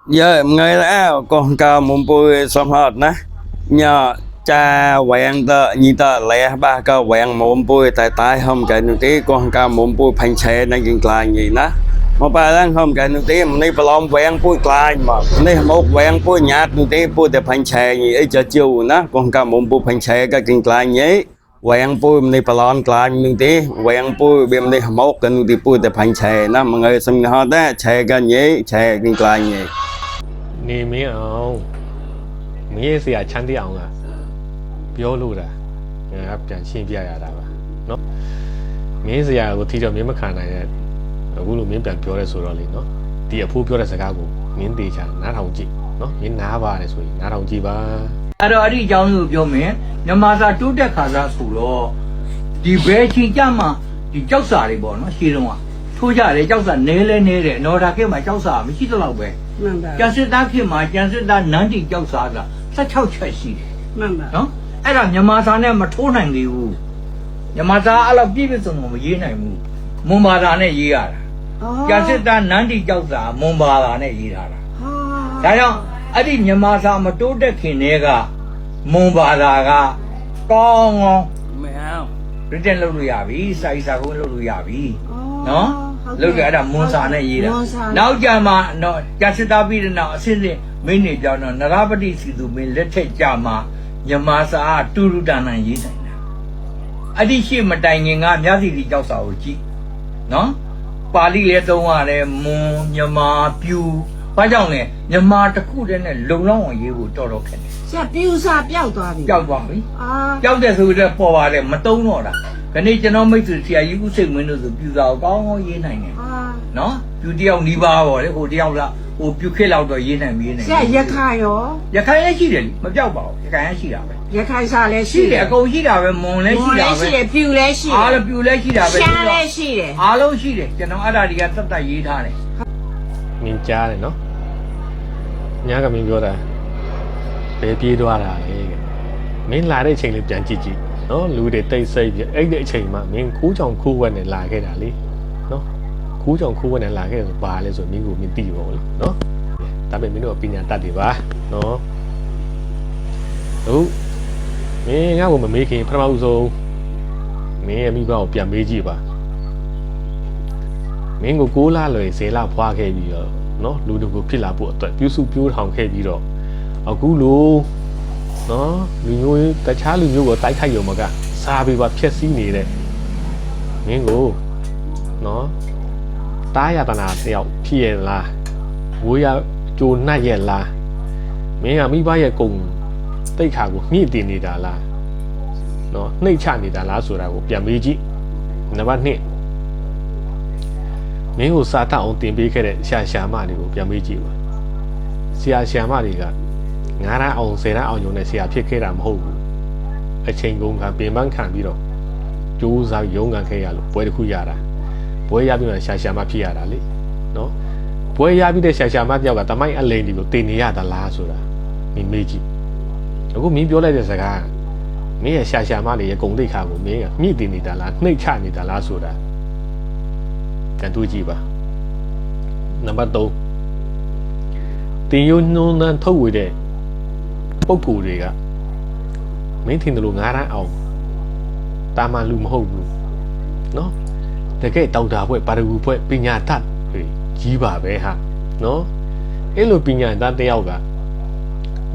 giờ ngày nào con ca mồm bôi xóm hot nè nhờ cha quen tờ như tờ lẹ ba ca quen mồm bôi tại tại không cái nụ tí con ca mồm bôi phanh xe nó dừng lại gì đó mà ba đang không cái nụ tí mình đi lòng quen bôi lại mà đi một quen bôi nhạt nụ tí bôi để phanh xe gì ấy cho chiều nó con ca mồm bôi phanh xe cái dừng lại nhé quen bôi mình đi lòng lại nụ tí quen bôi bên đi một cái nụ tí bôi để phanh xe nó mà người xem họ đó xe cái nhé xe dừng lại nhé နေမင်းအောင်မင်းရဲ့ဆရာချမ်းတရားအောင်ကပြောလို့တာငါပြန်ရှင်းပြရတာပါเนาะမင်းဆရာကိုထိတော့မင်းမခံနိုင်တဲ့အခုလိုမင်းပြန်ပြောရဲဆိုတော့လေเนาะဒီအဖိုးပြောတဲ့စကားကိုမင်းတေချာနားထောင်ကြည့်เนาะမင်းနားပါတယ်ဆိုရင်နားထောင်ကြည့်ပါအဲ့တော့အဲ့ဒီအကြောင်းကိုပြောမယ်မြန်မာစာတိုးတက်ခါစားဆိုတော့ဒီဘဲချင်းကြမှာဒီကြောက်စာတွေပေါ့နော်ရှင်းတော့ထိုးကြတယ်ကြောက်စာနဲလဲနဲတယ်နော်ဒါခေတ်မှာကြောက်စာမရှိတော့လောက်ပဲမှန်ပါကျန်စစ်သားခေတ်မှာကျန်စစ်သားနန်းတီကြောက်စာက16ချက်ရှိတယ်မှန်ပါနော်အဲ့ဒါမြန်မာစာနဲ့မထိုးနိုင်သေးဘူးမြန်မာစာအဲ့လိုပြည့်ပြည့်စုံစုံမရေးနိုင်ဘူးမွန်ဘာသာနဲ့ရေးရတာကျန်စစ်သားနန်းတီကြောက်စာမွန်ဘာသာနဲ့ရေးထားတာဒါကြောင့်အဲ့ဒီမြန်မာစာမတိုးတက်ခင်တည်းကမွန်ဘာသာကကောင်းကောင်းမအောင်ပြည့်တဲ့လုပ်လို့ရပြီစာရေးစာကုန်းလုပ်လို့ရပြီနော်လုပ်ကြအဲ့ဒါမွန်စာနဲ့ရေးတာနောက်ကြမှာတော့ကျစစ်သားပြီးတဲ့နောက်အစစ်စစ်မင်းနေကြောင်းတော့နရပတိစီသူမင်းလက်ထက်ကြမှာမြန်မာစာတူတူတန်တန်ရေးနိုင်တာအဲ့ဒီရှေ့မတိုင်ခင်ကမြတ်စီတီကြောက်စာကိုကြည့်နော်ပါဠိလည်းသုံးရတယ်မွန်မြန်မာပြူဘာကြောင့်လဲမြန်မာတစ်ခုတည်းနဲ့လုံလောက်အောင်ရေးဖို့တော်တော်ခက်တယ်ဆရာပြူစာပျောက်သွားပြီပျောက်သွားပြီပျောက်တဲ့ဆိုတော့ပေါ်ပါတယ်မတုံးတော့တာခဏကျွန်တော်မိတ်ဆွေဆရာကြီးဦးစိတ်မင်းတို့ဆိုပြူစာကိုကောင်းကောင်းရေးနိုင်တယ်နော်ပြူတယောက်နီးပါးပေါ့လေဟိုတယောက်လားဟိုပြူခက်လောက်တော့ရေးနိုင်ပြီနေဆရာရခိုင်ရောရခိုင်လည်းရှိတယ်မပျောက်ပါဘူးရခိုင်လည်းရှိတာပဲရခိုင်စာလည်းရှိတယ်အကုန်ရှိတာပဲမွန်လည်းရှိတာပဲရှိတယ်ပြူလည်းရှိတယ်အားလုံးပြူလည်းရှိတာပဲရှားလည်းရှိတယ်အားလုံးရှိတယ်ကျွန်တော်အဲ့ဒါတွေကတတ်တတ်ရေးထားတယ်မင်းကြားတယ်နော်ညာကမင်းပြောတာဘယ်ပြေးသွားတာလဲမင်းလာတဲ့အချိန်လေးပြန်ကြည့်ကြည့်နော်လူတွေတိတ်ဆိတ်ပြအဲ့ဒီအချိန်မှာမင်းခိုးချောင်ခိုးဝက်နဲ့လာခဲ့တာလေနော်ခိုးချောင်ခိုးဝက်နဲ့လာခဲ့ဆိုဘာလဲဆိုမင်းကိုမင်းသိပါဘူးလေနော်ဒါပေမဲ့မင်းတို့ပညာတတ်တယ်ပါနော်ဟုတ်မင်းငါ့ကိုမမေးခင်ပထမဦးဆုံးမင်းရဲ့မိဘကိုပြန်မေးကြည့်ပါမင်းကို6လလွယ်10လဖွာခဲ့ပြီးတော့နော်လူတို့ကိုဖြစ်လာဖို့အတွက်ပြုစုပြိုးထောင်ခဲ့ပြီးတော့အခုလိုနော်လူမျိုးတခြားလူမျိုးကိုတိုက်ခိုက်ရုံမကစားပြီးပါဖျက်ဆီးနေတဲ့မင်းကိုနော်တားရတနာတယောက်ဖြစ်ရလားဝိုးရကြိုနှက်ရလားမင်းကမိဘရဲ့ကုံတိတ်ခါကိုမြင့်တင်နေတာလားနော်နှိမ့်ချနေတာလားဆိုတာကိုပြန်မေးကြည့်နံပါတ်2မင်းကိုစာတတ်အောင်တင်ပေးခဲ့တဲ့ဆရာရှာမတွေကိုပြန်မေးကြည့်ပါဆရာရှာမတွေက9တန်းအောင်10တန်းအောင်ရုံနဲ့ဆရာဖြစ်ခဲ့တာမဟုတ်ဘူးအချိန်ကုန်ကပင်ပန်းခံပြီးတော့ကြိုးစားရုန်းကန်ခဲ့ရလို့ပွဲတစ်ခုရတာပွဲရပြီးတော့ရှာမဖြစ်ရတာလေနော်ပွဲရပြီးတဲ့ရှာမတယောက်ကတမိုင်းအလိန်ဒီကိုတင်နေရတာလားဆိုတာမင်းမေးကြည့်အခုမင်းပြောလိုက်တဲ့စကားမင်းရဲ့ရှာမတွေရဲ့ဂုံတိတ်ခါကိုမင်းကမြင့်တင်နေတာလားနှိမ့်ချနေတာလားဆိုတာကန်တူးကြည့်ပါနံပါတ်3တင်ယုံနှုံးနှန်းထုတ်ဝေတဲ့ပုဂ္ဂိုလ်တွေကမင်းထင်တယ်လို့9တန်းအောင်တာမန်လူမဟုတ်ဘူးเนาะတကယ်တောက်တာဘွဲ့ပါရဂူဘွဲ့ပညာတတ်ကြီးပါပဲဟာเนาะအဲ့လိုပညာတတ်တယောက်က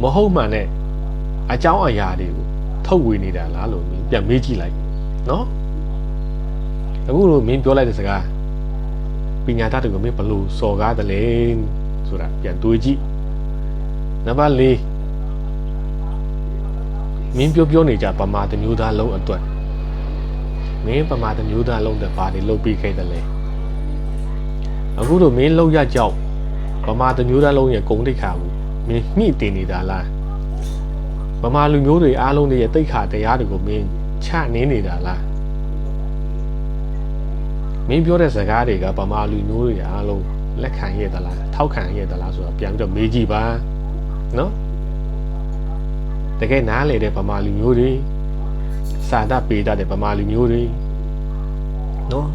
မဟုတ်မှန်နဲ့အကြောင်းအရာတွေကိုထုတ်ဝေနေတာလားလို့မင်းပြန်မေးကြည့်လိုက်เนาะအခုလိုမင်းပြောလိုက်တဲ့စကားပညာတတ်တွေကိုမင်းဘလို့စော်ကားတယ်လဲဆိုတာပြန်တွေးကြည့်နံပါတ်4မင်းပြောနေကြပမာတမျိုးသားလုံးအတွက်မင်းပမာတမျိုးသားလုံးတဲ့ဘာတွေလုပ်ပြီးခဲ့တယ်လဲအခုတော့မင်းလောက်ရကြောက်ပမာတမျိုးသားလုံးရဲ့ဂုံတိတ်ခါကိုမင်းမြင့်တင်နေတာလားပမာလူမျိုးတွေအားလုံးရဲ့တိတ်ခါတရားတွေကိုမင်းချနေနေတာလားမင်းပြောတဲ့စကားတွေကပမာလူမျိုးတွေအားလုံးလက်ခံရသလားထောက်ခံရသလားဆိုတာပြန်ပြီးတော့မေးကြည့်ပါနော်တကယ်နားလေတဲ့ဗမာလူမျိုးတွေစာတတ်ပေတတ်တဲ့ဗမာလူမျိုးတွေနော်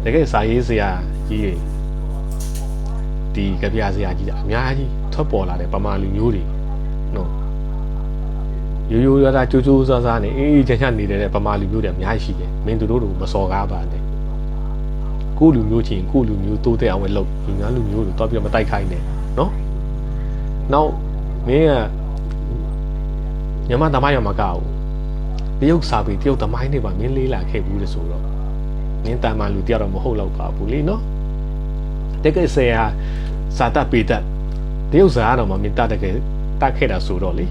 တကယ်စာရေးဆရာကြီးတွေဒီ ဒီကပြားစရာကြီးတာအများကြီးထွက်ပေါ်လာတဲ့ပမာလူမျိုးတွေနော်ရိုးရိုးသားသားကြိုးကြိုးစားစားနဲ့အေးအေးချမ်းချမ်းနေတဲ့ပမာလူမျိုးတွေအများကြီးရှိတယ်မင်းတို့မစော်ကားပါနဲ့ကိုလူမျိုးချင်းကိုလူမျိုးတိုးတက်အောင်ပဲလုပ်လူများလူမျိုးတို့တွားပြီးတော့မတိုက်ခိုင်းနဲ့နော်နောက်မင်းကမြန်မာသမိုင်းရောမကောက်ဘူးတရုတ်စာပေတရုတ်သမိုင်းတွေပါမင်းလေးလာခဲ့ဘူးလေဆိုတော့မင်းတာမန်လူတယောက်တော့မဟုတ်တော့ပါဘူးလေနော်တကယ်ဆရာစာတတ်ပေတတ်တရုတ်စာကတော့မင်းတတ်ခဲ့တာဆိုတော့လေ